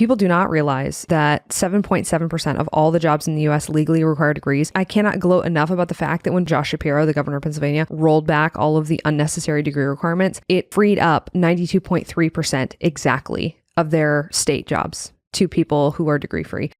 People do not realize that 7.7% of all the jobs in the US legally require degrees. I cannot gloat enough about the fact that when Josh Shapiro, the governor of Pennsylvania, rolled back all of the unnecessary degree requirements, it freed up 92.3% exactly of their state jobs to people who are degree free.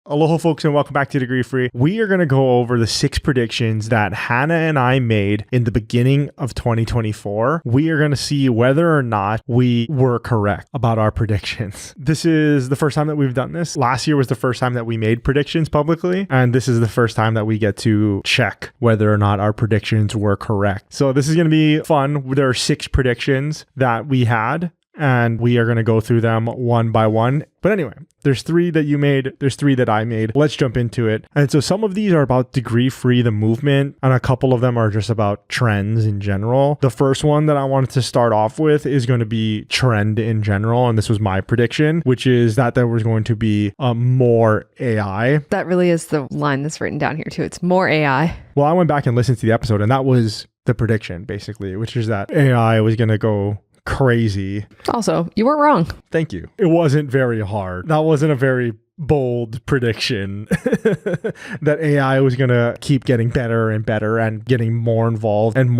Aloha folks, and welcome back to Degree Free. We are going to go over the 6 predictions that Hannah and I made in the beginning of 2024. We are going to see whether or not we were correct about our predictions. This is the first time that we've done this. Last year was the first time that we made predictions publicly, and this is the first time that we get to check whether or not our predictions were correct. So this is going to be fun. There are 6 predictions that we had, and we are going to go through them one by one. But anyway, there's 3 that you made. There's 3 that I made. Let's jump into it. And so some of these are about Degree Free, the movement, and a couple of them are just about trends in general. The first one that I wanted to start off with is going to be trend in general. And this was my prediction, which is that there was going to be more AI. That really is the line that's written down here too. It's more AI. Well, I went back and listened to the episode, and that was the prediction, basically, which is that AI was going to go crazy. Also, you weren't wrong. Thank you. It wasn't very hard. That wasn't a very bold prediction that AI was going to keep getting better and better and getting more involved and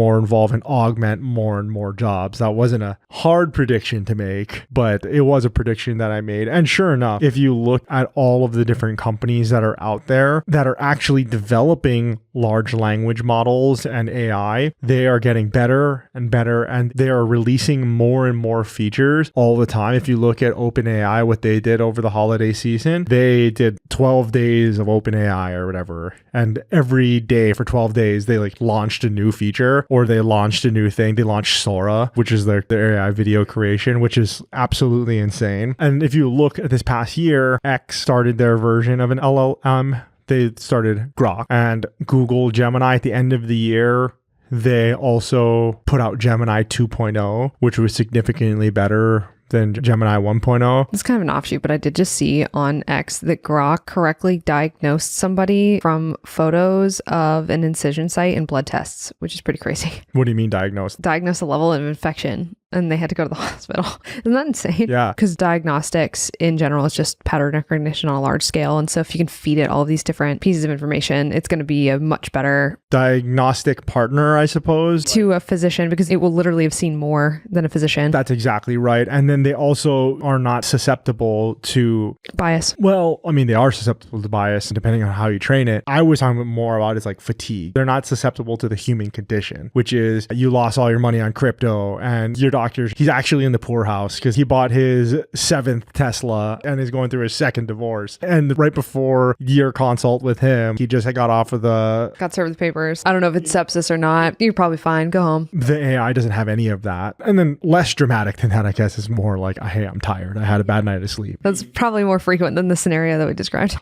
augment more and more jobs. That wasn't a hard prediction to make, but it was a prediction that I made. And sure enough, if you look at all of the different companies that are out there that are actually developing large language models and AI, they are getting better and better, and they are releasing more and more features all the time. If you look at OpenAI, what they did over the holiday season, they did 12 days of OpenAI or whatever. And every day for 12 days, they launched a new feature, or they launched a new thing. They launched Sora, which is their AI video creation, which is absolutely insane. And if you look at this past year, X started their version of an LLM. They started Grok, and Google Gemini at the end of the year, they also put out Gemini 2.0, which was significantly better than Gemini 1.0. It's kind of an offshoot, but I did just see on X that Grok correctly diagnosed somebody from photos of an incision site and blood tests, which is pretty crazy. What do you mean diagnosed? Diagnose the level of infection, and they had to go to the hospital. Isn't that insane? Yeah. Because diagnostics in general is just pattern recognition on a large scale. And so if you can feed it all of these different pieces of information, it's going to be a much better diagnostic partner, I suppose, to a physician, because it will literally have seen more than a physician. That's exactly right. And then they also are not susceptible to bias. Well, I mean, they are susceptible to bias depending on how you train it. I was talking more about it's like fatigue. They're not susceptible to the human condition, which is you lost all your money on crypto, and your doctor, he's actually in the poorhouse because he bought his 7th Tesla and is going through his 2nd divorce. And right before your consult with him, he just got off of got served with papers. I don't know if it's sepsis or not. You're probably fine. Go home. The AI doesn't have any of that. And then less dramatic than that, I guess, is more like, hey, I'm tired. I had a bad night of sleep. That's probably more frequent than the scenario that we described.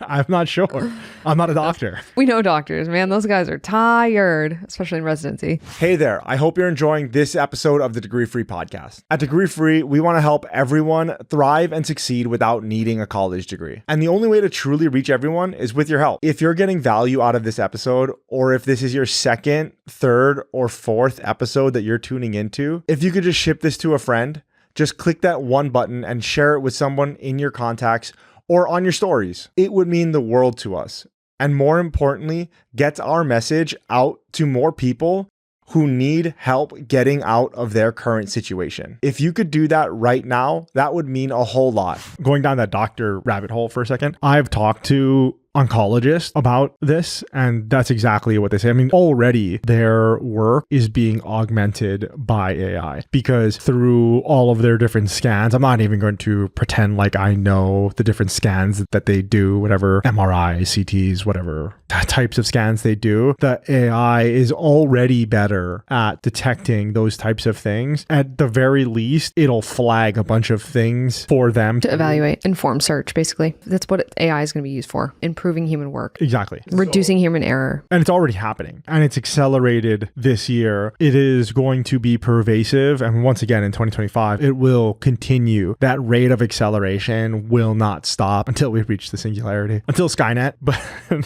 I'm not sure. I'm not a doctor. We know doctors, man. Those guys are tired, especially in residency. Hey there. I hope you're enjoying this episode of the Degree Free podcast. At Degree Free, we want to help everyone thrive and succeed without needing a college degree. And the only way to truly reach everyone is with your help. If you're getting value out of this episode, or if this is your 2nd, 3rd, or 4th episode that you're tuning into, if you could just ship this to a friend, just click that one button and share it with someone in your contacts or on your stories. It would mean the world to us. And more importantly, gets our message out to more people who need help getting out of their current situation. If you could do that right now, that would mean a whole lot. Going down that doctor rabbit hole for a second, I've talked to oncologists about this, and that's exactly what they say. I mean, already their work is being augmented by AI because through all of their different scans, I'm not even going to pretend like I know the different scans that they do, whatever MRIs, CTs, whatever types of scans they do, the AI is already better at detecting those types of things. At the very least, it'll flag a bunch of things for them to evaluate, inform search, basically. That's what AI is going to be used for. Improve improving human work, Exactly. reducing human error. And it's already happening, and it's accelerated this year. It is going to be pervasive. And once again, in 2025, it will continue. That rate of acceleration will not stop until we reach the singularity, until Skynet. But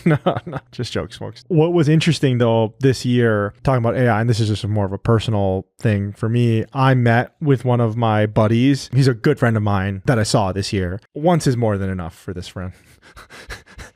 no, just jokes, folks. What was interesting though this year, talking about AI, and this is just more of a personal thing for me, I met with one of my buddies. He's a good friend of mine that I saw this year. Once is more than enough for this friend.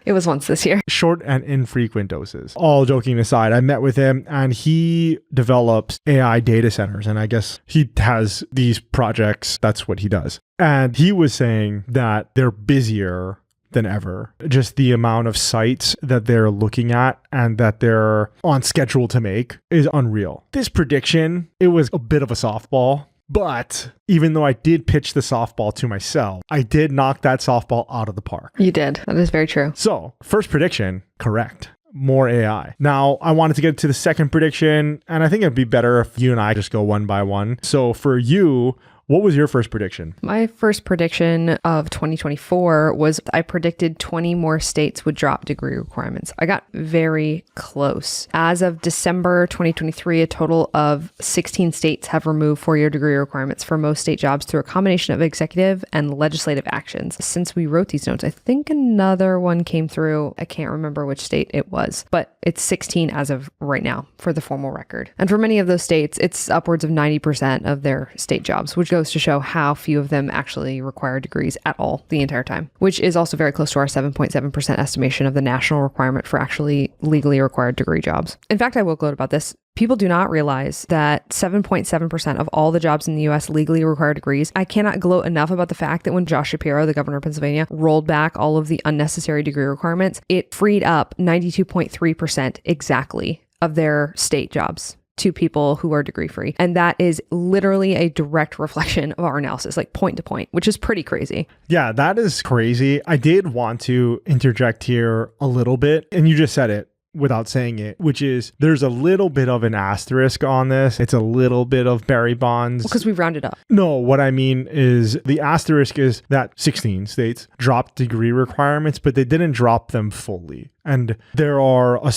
It was once this year. Short and infrequent doses. All joking aside, I met with him and he develops AI data centers. And I guess he has these projects. That's what he does. And he was saying that they're busier than ever. Just the amount of sites that they're looking at and that they're on schedule to make is unreal. This prediction, it was a bit of a softball. But even though I did pitch the softball to myself, I did knock that softball out of the park. You did. That is very true. So, first prediction, correct. More AI. Now, I wanted to get to the second prediction, and I think it'd be better if you and I just go one by one. So, for you, what was your first prediction? My first prediction of 2024 was I predicted 20 more states would drop degree requirements. I got very close. As of December 2023, a total of 16 states have removed four-year degree requirements for most state jobs through a combination of executive and legislative actions. Since we wrote these notes, I think another one came through. I can't remember which state it was, but it's 16 as of right now for the formal record. And for many of those states, it's upwards of 90% of their state jobs, which goes to show how few of them actually require degrees at all the entire time, which is also very close to our 7.7% estimation of the national requirement for actually legally required degree jobs. In fact, I will gloat about this. People do not realize that 7.7% of all the jobs in the US legally require degrees. I cannot gloat enough about the fact that when Josh Shapiro, the governor of Pennsylvania, rolled back all of the unnecessary degree requirements, it freed up 92.3% exactly of their state jobs to people who are degree free. And that is literally a direct reflection of our analysis, like point to point, which is pretty crazy. Yeah, that is crazy. I did want to interject here a little bit, and you just said it without saying it, which is there's a little bit of an asterisk on this. It's a little bit of Barry Bonds. Because we've rounded up. No, what I mean is the asterisk is that 16 states dropped degree requirements, but they didn't drop them fully. And there are a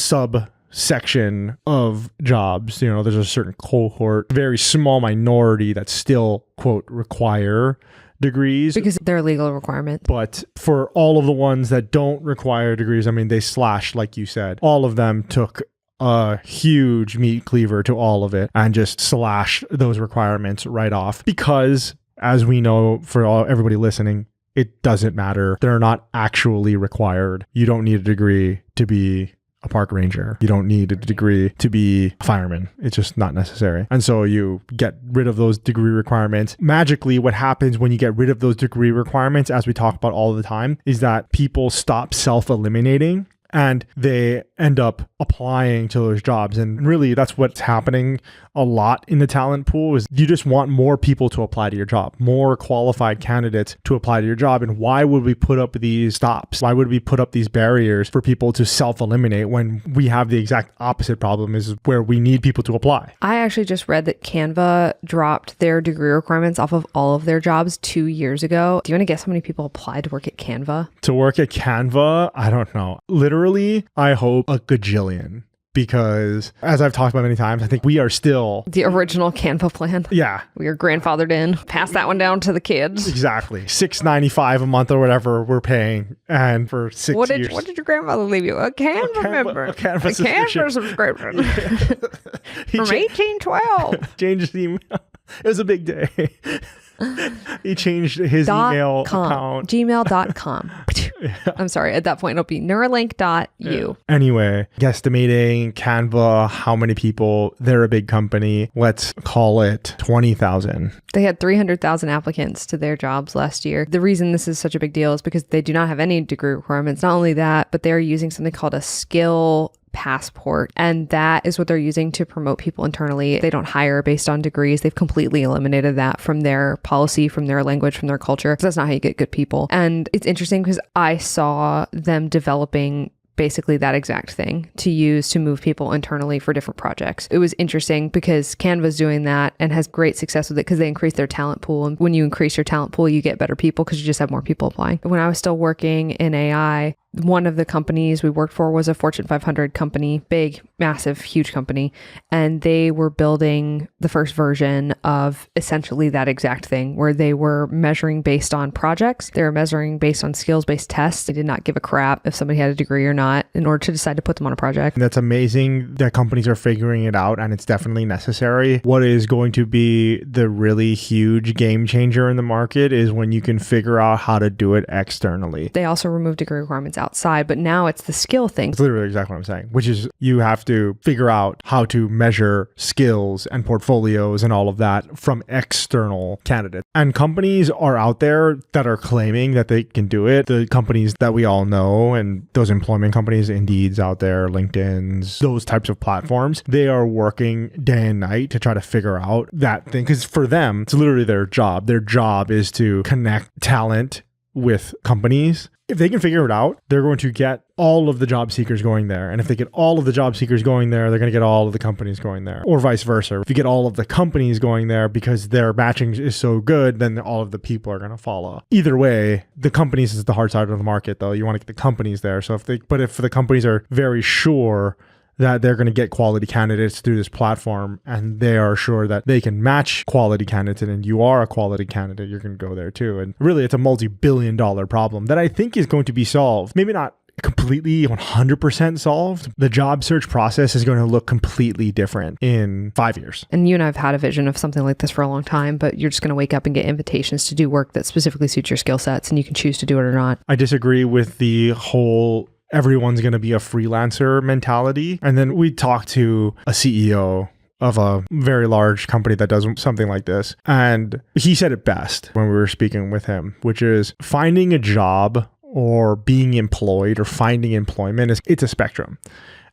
section of jobs, there's a certain cohort, very small minority that still, quote, require degrees. Because they're legal requirements. But for all of the ones that don't require degrees, I mean, they slashed, like you said, all of them took a huge meat cleaver to all of it and just slashed those requirements right off. Because, as we know, for everybody listening, it doesn't matter. They're not actually required. You don't need a degree to be a park ranger. You don't need a degree to be a fireman. It's just not necessary. And so you get rid of those degree requirements. Magically, what happens when you get rid of those degree requirements, as we talk about all the time, is that people stop self-eliminating and they end up applying to those jobs. And really, that's what's happening a lot in the talent pool is you just want more people to apply to your job, more qualified candidates to apply to your job. And why would we put up these stops? Why would we put up these barriers for people to self-eliminate when we have the exact opposite problem is where we need people to apply? I actually just read that Canva dropped their degree requirements off of all of their jobs 2 years ago. Do you want to guess how many people applied to work at Canva? To work at Canva? I don't know. Literally, I hope a gajillion. Because as I've talked about many times, I think we are still the original Canva plan. Yeah. We are grandfathered in. Pass that one down to the kids. Exactly. $6.95 a month or whatever we're paying. And for 6 years. What did your grandfather leave you? A Canva member. A Canva subscription. From 1812. Changed his email. It was a big day. He changed his email account. Gmail.com. Yeah. I'm sorry. At that point, it'll be Neuralink.u. Yeah. Anyway, guesstimating Canva, how many people, they're a big company. Let's call it 20,000. They had 300,000 applicants to their jobs last year. The reason this is such a big deal is because they do not have any degree requirements. Not only that, but they're using something called a skill passport, and that is what they're using to promote people internally. They don't hire based on degrees. They've completely eliminated that from their policy, from their language, from their culture. That's not how you get good people. And it's interesting because I saw them developing basically that exact thing to use to move people internally for different projects. It was interesting because Canva's doing that and has great success with it because they increase their talent pool. And when you increase your talent pool, you get better people because you just have more people applying. When I was still working in AI, One of the companies we worked for was a Fortune 500 company, big, massive, huge company. And they were building the first version of essentially that exact thing, where they were measuring based on projects. They were measuring based on skills-based tests. They did not give a crap if somebody had a degree or not in order to decide to put them on a project. That's amazing that companies are figuring it out, and it's definitely necessary. What is going to be the really huge game changer in the market is when you can figure out how to do it externally. They also removed degree requirements outside, but now it's the skill thing. It's literally exactly what I'm saying, which is you have to figure out how to measure skills and portfolios and all of that from external candidates. And companies are out there that are claiming that they can do it. The companies that we all know, and those employment companies, Indeed's out there, LinkedIn's, those types of platforms, they are working day and night to try to figure out that thing. Because for them, it's literally their job. Their job is to connect talent with companies. If they can figure it out, they're going to get all of the job seekers going there. And if they get all of the job seekers going there, they're going to get all of the companies going there, or vice versa. If you get all of the companies going there because their matching is so good, then all of the people are going to follow. Either way, the companies is the hard side of the market, though. You want to get the companies there. So if the companies are very sure that they're going to get quality candidates through this platform, and they are sure that they can match quality candidates, and you are a quality candidate, you're going to go there too. And really, it's a multi-billion-dollar problem that I think is going to be solved. Maybe not completely 100% solved. The job search process is going to look completely different in 5 years. And you and I have had a vision of something like this for a long time, but you're just going to wake up and get invitations to do work that specifically suits your skill sets, and you can choose to do it or not. I disagree with the whole everyone's going to be a freelancer mentality. And then we talked to a CEO of a very large company that does something like this. And he said it best when we were speaking with him, which is finding a job or being employed or finding employment it's a spectrum.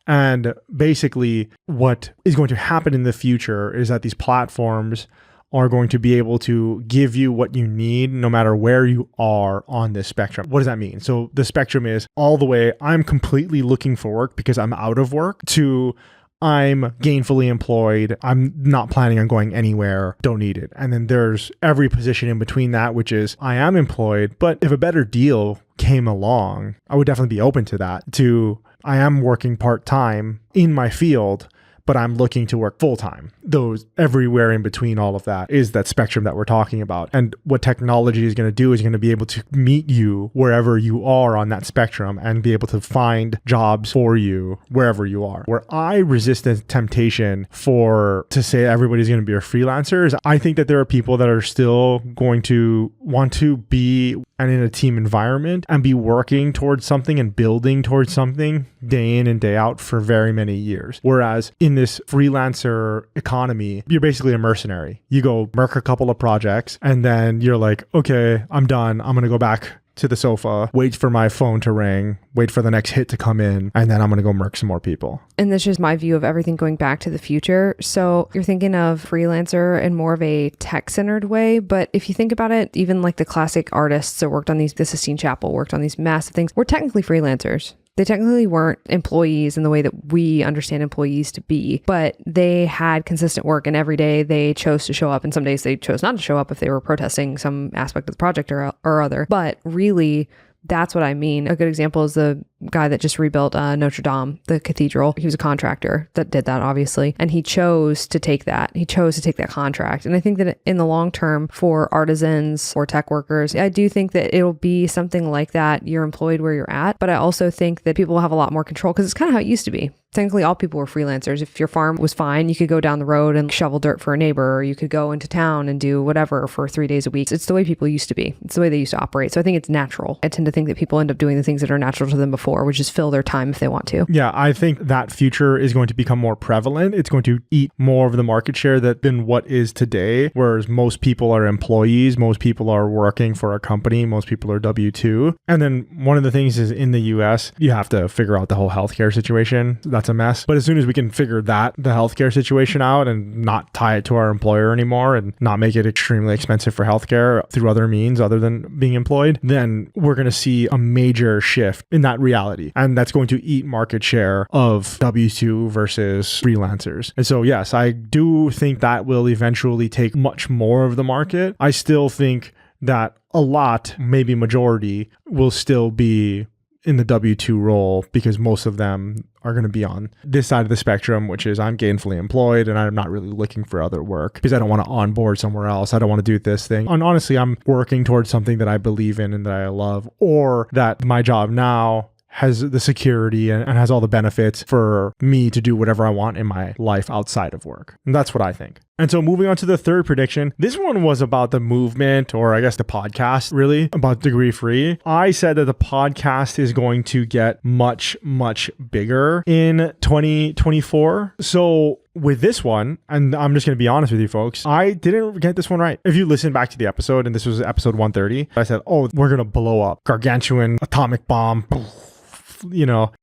And basically what is going to happen in the future is that these platforms are going to be able to give you what you need no matter where you are on this spectrum. What does that mean? So the spectrum is all the way, I'm completely looking for work because I'm out of work, to I'm gainfully employed, I'm not planning on going anywhere, don't need it. And then there's every position in between that, which is I am employed, but if a better deal came along, I would definitely be open to that, to I am working part-time in my field, but I'm looking to work full-time. Those everywhere in between all of that is that spectrum that we're talking about. And what technology is going to do is going to be able to meet you wherever you are on that spectrum and be able to find jobs for you wherever you are. Where I resist the temptation to say everybody's going to be a freelancer is I think that there are people that are still going to want to be and in a team environment and be working towards something and building towards something day in and day out for very many years. Whereas in this freelancer economy, you're basically a mercenary. You go work a couple of projects and then you're like, okay, I'm done. I'm going to go back to the sofa, wait for my phone to ring, wait for the next hit to come in, and then I'm going to go murk some more people. And this is my view of everything going back to the future. So you're thinking of freelancer in more of a tech-centered way, but if you think about it, even like the classic artists that worked on the Sistine Chapel, worked on these massive things, were technically freelancers. They technically weren't employees in the way that we understand employees to be, but they had consistent work, and every day they chose to show up, and some days they chose not to show up if they were protesting some aspect of the project or other. But really, that's what I mean. A good example is the guy that just rebuilt Notre Dame, the cathedral. He was a contractor that did that, obviously. And he chose to take that. He chose to take that contract. And I think that in the long term for artisans or tech workers, I do think that it'll be something like that. You're employed where you're at. But I also think that people will have a lot more control because it's kind of how it used to be. Technically, all people were freelancers. If your farm was fine, you could go down the road and shovel dirt for a neighbor, or you could go into town and do whatever for 3 days a week. It's the way people used to be. It's the way they used to operate. So I think it's natural. I tend to think that people end up doing the things that are natural to them before, which is fill their time if they want to. Yeah, I think that future is going to become more prevalent. It's going to eat more of the market share than what is today, whereas most people are employees, most people are working for a company, most people are W-2. And then one of the things is in the US, you have to figure out the whole healthcare situation. That's a mess. But as soon as we can figure the healthcare situation out and not tie it to our employer anymore and not make it extremely expensive for healthcare through other means other than being employed, then we're going to see a major shift in that reality. And that's going to eat market share of W-2 versus freelancers. And so, yes, I do think that will eventually take much more of the market. I still think that a lot, maybe majority, will still be in the W-2 role, because most of them are going to be on this side of the spectrum, which is I'm gainfully employed and I'm not really looking for other work because I don't want to onboard somewhere else. I don't want to do this thing. And honestly, I'm working towards something that I believe in and that I love, or that my job now has the security and has all the benefits for me to do whatever I want in my life outside of work. And that's what I think. And so moving on to the third prediction, this one was about the movement, or I guess the podcast, really, about Degree Free. I said that the podcast is going to get much, much bigger in 2024. So with this one, and I'm just going to be honest with you folks, I didn't get this one right. If you listen back to the episode, and this was episode 130, I said, oh, we're going to blow up, gargantuan atomic bomb,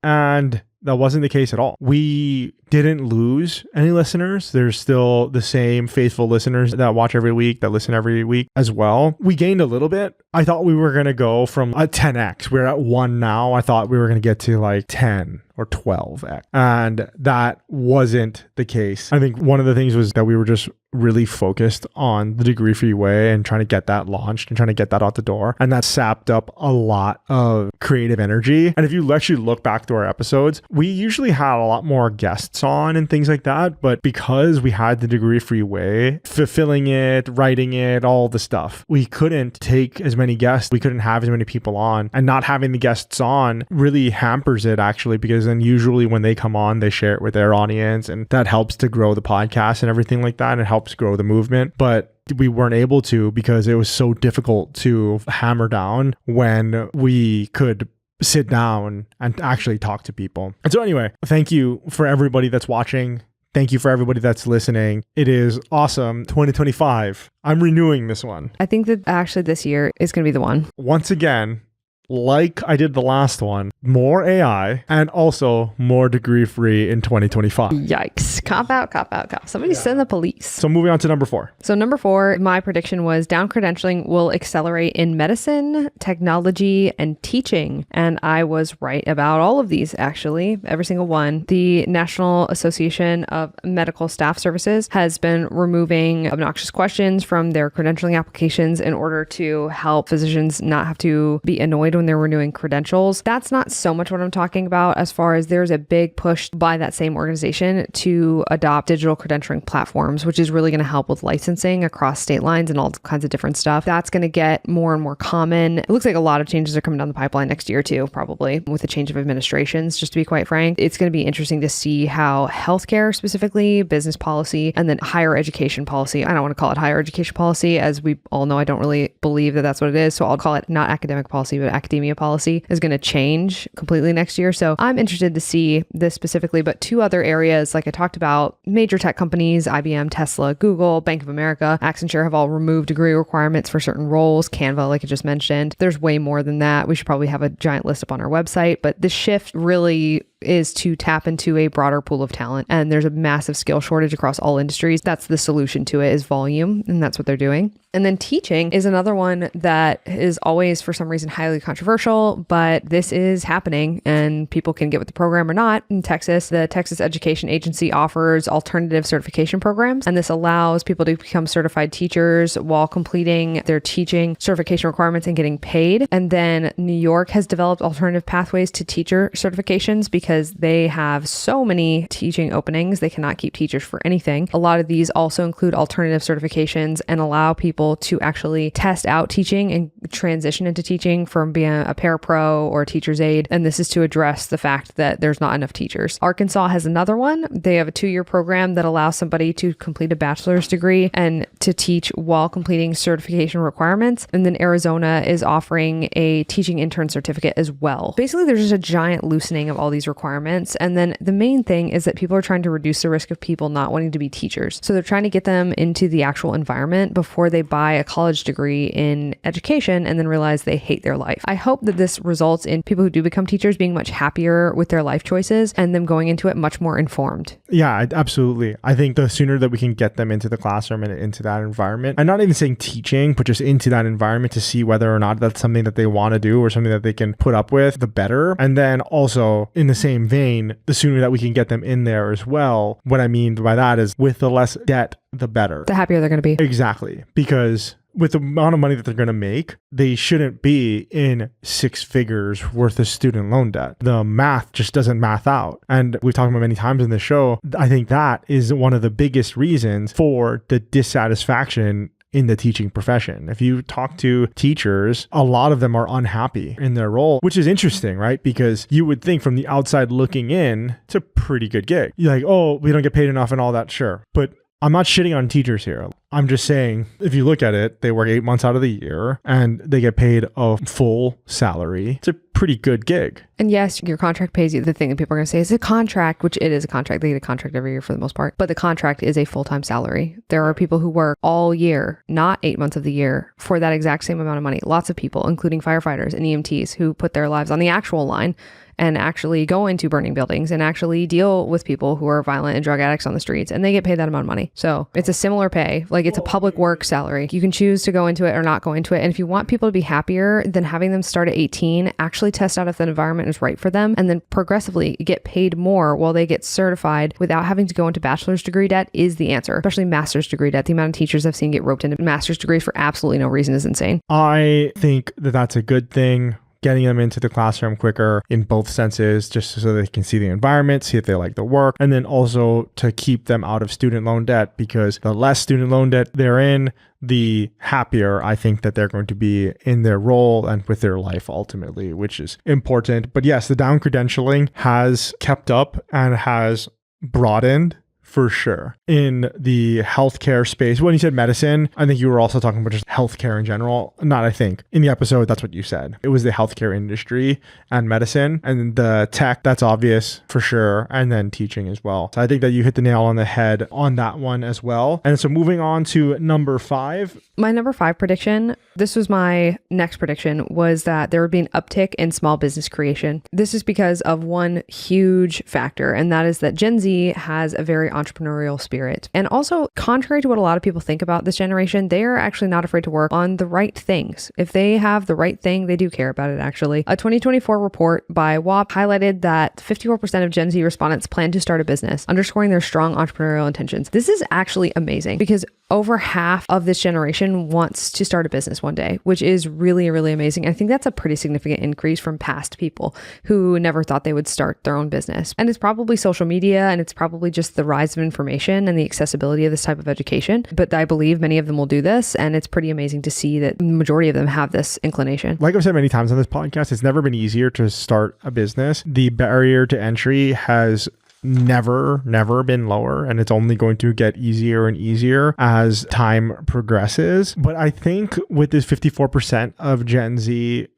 and that wasn't the case at all. We didn't lose any listeners. There's still the same faithful listeners that watch every week, that listen every week as well. We gained a little bit. I thought we were going to go from a 10x. We're at 1 now. I thought we were going to get to like 10 or 12x. And that wasn't the case. I think one of the things was that we were just really focused on the Degree Free way and trying to get that launched and trying to get that out the door. And that sapped up a lot of creative energy. And if you actually look back to our episodes, we usually had a lot more guests on and things like that. But because we had the Degree Free way, fulfilling it, writing it, all the stuff, we couldn't take as many guests. We couldn't have as many people on. And not having the guests on really hampers it, actually, because then usually when they come on, they share it with their audience, and that helps to grow the podcast and everything like that. And it helps grow the movement. But we weren't able to because it was so difficult to hammer down when we could sit down and actually talk to people. And so anyway, thank you for everybody that's watching. Thank you for everybody that's listening. It is awesome. 2025. I'm renewing this one. I think that actually this year is going to be the one. Once again, like I did the last one, more AI and also more Degree Free in 2025. Yikes. Cop out. Somebody send the police. So moving on to number 4. So number 4, my prediction was down credentialing will accelerate in medicine, technology, and teaching. And I was right about all of these, actually, every single one. The National Association of Medical Staff Services has been removing obnoxious questions from their credentialing applications in order to help physicians not have to be annoyed when they're renewing credentials. That's not so much what I'm talking about, as far as there's a big push by that same organization to adopt digital credentialing platforms, which is really going to help with licensing across state lines and all kinds of different stuff. That's going to get more and more common. It looks like a lot of changes are coming down the pipeline next year too, probably with the change of administrations, just to be quite frank. It's going to be interesting to see how healthcare specifically, business policy, and then higher education policy. I don't want to call it higher education policy, as we all know I don't really believe that that's what it is. So I'll call it not academic policy, but academia policy is going to change completely next year. So I'm interested to see this specifically, but 2 other areas, like I talked about, major tech companies, IBM, Tesla, Google, Bank of America, Accenture have all removed degree requirements for certain roles. Canva, like I just mentioned. There's way more than that. We should probably have a giant list up on our website, but the shift really is to tap into a broader pool of talent. And there's a massive skill shortage across all industries. That's the solution to it, is volume. And that's what they're doing. And then teaching is another one that is always, for some reason, highly controversial, but this is happening and people can get with the program or not. In Texas, the Texas Education Agency offers alternative certification programs, and this allows people to become certified teachers while completing their teaching certification requirements and getting paid. And then New York has developed alternative pathways to teacher certifications because they have so many teaching openings. They cannot keep teachers for anything. A lot of these also include alternative certifications and allow people to actually test out teaching and transition into teaching from being a parapro or a teacher's aide. And this is to address the fact that there's not enough teachers. Arkansas has another one. They have a 2-year program that allows somebody to complete a bachelor's degree and to teach while completing certification requirements. And then Arizona is offering a teaching intern certificate as well. Basically, there's just a giant loosening of all these requirements. And then the main thing is that people are trying to reduce the risk of people not wanting to be teachers. So they're trying to get them into the actual environment before they buy a college degree in education and then realize they hate their life. I hope that this results in people who do become teachers being much happier with their life choices and them going into it much more informed. Yeah, absolutely. I think the sooner that we can get them into the classroom and into that environment, I'm not even saying teaching, but just into that environment to see whether or not that's something that they want to do or something that they can put up with, the better. And then also in the same vein, the sooner that we can get them in there as well. What I mean by that is with the less debt, the better. The happier they're going to be. Exactly. Because with the amount of money that they're going to make, they shouldn't be in 6 figures worth of student loan debt. The math just doesn't math out. And we've talked about many times in the show, I think that is one of the biggest reasons for the dissatisfaction in the teaching profession. If you talk to teachers, a lot of them are unhappy in their role, which is interesting, right? Because you would think from the outside looking in, it's a pretty good gig. You're like, oh, we don't get paid enough and all that. Sure. But I'm not shitting on teachers here. I'm just saying, if you look at it, they work 8 months out of the year and they get paid a full salary. It's a pretty good gig. And yes, your contract pays you. The thing that people are going to say is a contract, which it is a contract. They get a contract every year for the most part. But the contract is a full-time salary. There are people who work all year, not 8 months of the year, for that exact same amount of money. Lots of people, including firefighters and EMTs, who put their lives on the actual line and actually go into burning buildings and actually deal with people who are violent and drug addicts on the streets. And they get paid that amount of money. So it's a similar pay. Like, it's a public work salary. You can choose to go into it or not go into it. And if you want people to be happier, then having them start at 18, actually test out if that environment is right for them, and then progressively get paid more while they get certified without having to go into bachelor's degree debt is the answer, especially master's degree debt. The amount of teachers I've seen get roped into master's degrees for absolutely no reason is insane. I think that that's a good thing. Getting them into the classroom quicker in both senses, just so they can see the environment, see if they like the work, and then also to keep them out of student loan debt, because the less student loan debt they're in, the happier I think that they're going to be in their role and with their life ultimately, which is important. But yes, the down credentialing has kept up and has broadened for sure in the healthcare space. When you said medicine, I think you were also talking about just healthcare in general. Not, I think. In the episode, that's what you said. It was the healthcare industry and medicine, and the tech, that's obvious for sure, and then teaching as well. So I think that you hit the nail on the head on that one as well. And so moving on to number 5. My number 5 prediction, this was my next prediction, was that there would be an uptick in small business creation. This is because of one huge factor, and that is that Gen Z has a very entrepreneurial spirit. And also, contrary to what a lot of people think about this generation, they are actually not afraid to work on the right things. If they have the right thing, they do care about it, actually. A 2024 report by WAP highlighted that 54% of Gen Z respondents plan to start a business, underscoring their strong entrepreneurial intentions. This is actually amazing because over half of this generation wants to start a business one day, which is really, really amazing. I think that's a pretty significant increase from past people who never thought they would start their own business. And it's probably social media, and it's probably just the rise of information and the accessibility of this type of education. But I believe many of them will do this, and it's pretty amazing to see that the majority of them have this inclination. Like I've said many times on this podcast, it's never been easier to start a business. The barrier to entry has never been lower, and it's only going to get easier and easier as time progresses. But I think with this 54% of Gen Z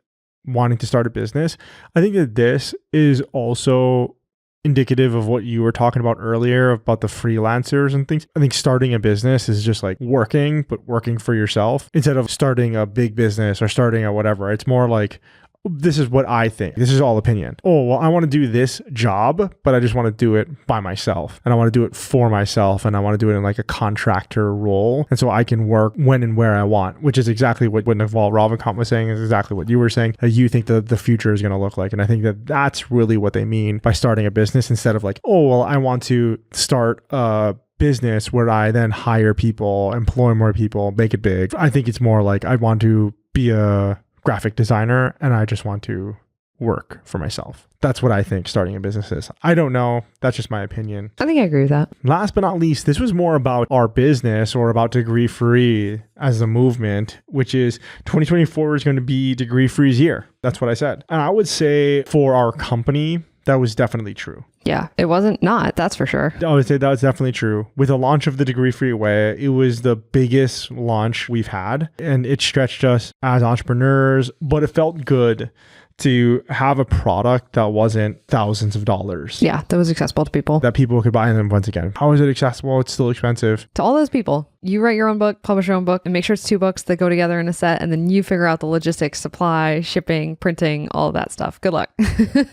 wanting to start a business, I think that this is also indicative of what you were talking about earlier about the freelancers and things. I think starting a business is just like working, but working for yourself instead of starting a big business or starting a whatever. It's more like, this is what I think. This is all opinion. Oh, well, I want to do this job, but I just want to do it by myself, and I want to do it for myself, and I want to do it in like a contractor role. And so I can work when and where I want, which is exactly what Naval Ravikant was saying, is exactly what you were saying, that you think that the future is going to look like. And I think that that's really what they mean by starting a business, instead of like, oh, well, I want to start a business where I then hire people, employ more people, make it big. I think it's more like, I want to be a graphic designer and I just want to work for myself. That's what I think starting a business is. I don't know. That's just my opinion. I think I agree with that. Last but not least, this was more about our business or about Degree Free as a movement, which is 2024 is going to be Degree Free's year. That's what I said. And I would say for our company, that was definitely true. Yeah, it wasn't not, that's for sure. I would say that was definitely true. With the launch of the Degree Free Way, it was the biggest launch we've had, and it stretched us as entrepreneurs, but it felt good to have a product that wasn't thousands of dollars. Yeah, that was accessible to people. That people could buy. And then once again, how is it accessible? It's still expensive. To all those people, you write your own book, publish your own book, and make sure it's 2 books that go together in a set, and then you figure out the logistics, supply, shipping, printing, all of that stuff. Good luck.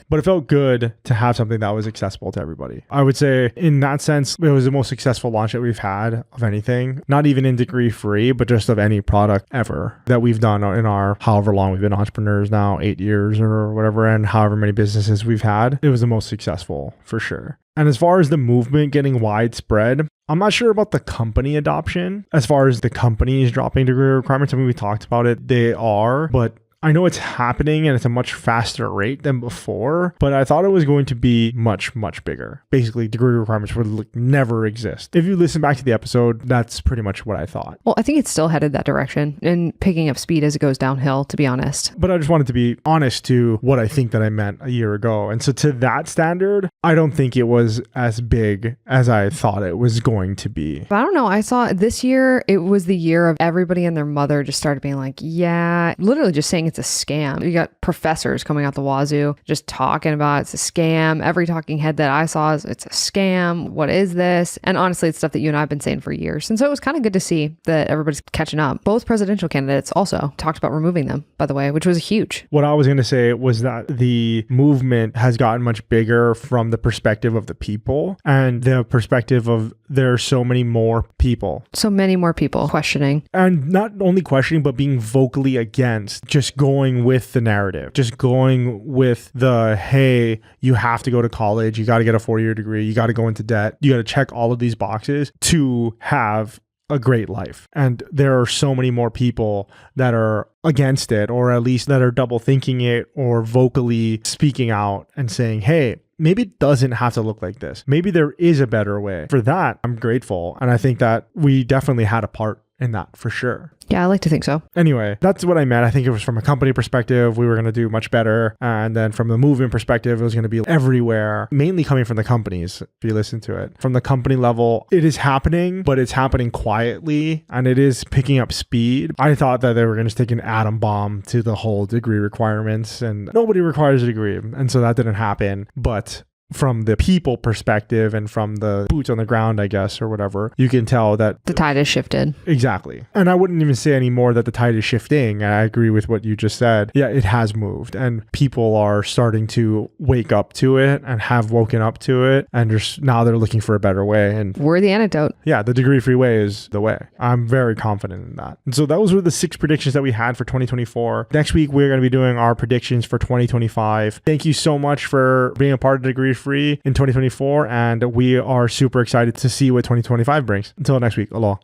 But it felt good to have something that was accessible to everybody. I would say in that sense, it was the most successful launch that we've had of anything, not even in Degree Free, but just of any product ever that we've done in our however long we've been entrepreneurs now, 8 years or whatever, and however many businesses we've had. It was the most successful for sure. And as far as the movement getting widespread, I'm not sure about the company adoption as far as the companies dropping degree requirements. I mean, we talked about it. They are, but I know it's happening and it's a much faster rate than before, but I thought it was going to be much, much bigger. Basically, degree requirements would never exist. If you listen back to the episode, that's pretty much what I thought. Well, I think it's still headed that direction and picking up speed as it goes downhill, to be honest. But I just wanted to be honest to what I think that I meant a year ago. And so to that standard, I don't think it was as big as I thought it was going to be. But I don't know. I saw this year, it was the year of everybody and their mother just started being like, yeah, literally just saying it's a scam. You got professors coming out the wazoo just talking about it's a scam. Every talking head that I saw is it's a scam. What is this? And honestly, it's stuff that you and I have been saying for years. And so it was kind of good to see that everybody's catching up. Both presidential candidates also talked about removing them, by the way, which was huge. What I was going to say was that the movement has gotten much bigger from the perspective of the people and the perspective of there are so many more people. So many more people questioning. And not only questioning, but being vocally against, just going with the narrative, just going with the, hey, you have to go to college, you got to get a 4-year degree, you got to go into debt, you got to check all of these boxes to have a great life. And there are so many more people that are against it, or at least that are double thinking it or vocally speaking out and saying, hey, maybe it doesn't have to look like this. Maybe there is a better way. For that, I'm grateful. And I think that we definitely had a part in that for sure. Yeah, I like to think so. Anyway, that's what I meant. I think it was from a company perspective, we were going to do much better. And then from the movement perspective, it was going to be everywhere, mainly coming from the companies, if you listen to it. From the company level, it is happening, but it's happening quietly and it is picking up speed. I thought that they were going to take an atom bomb to the whole degree requirements and nobody requires a degree. And so that didn't happen. But from the people perspective and from the boots on the ground, I guess, or whatever, you can tell that the tide has shifted. Exactly. And I wouldn't even say anymore that the tide is shifting. I agree with what you just said. Yeah, it has moved and people are starting to wake up to it and have woken up to it. And just now they're looking for a better way. And we're the antidote. Yeah, the degree-free way is the way. I'm very confident in that. And so those were the 6 predictions that we had for 2024. Next week, we're going to be doing our predictions for 2025. Thank you so much for being a part of Degree Free in 2024, and we are super excited to see what 2025 brings. Until next week, aloha.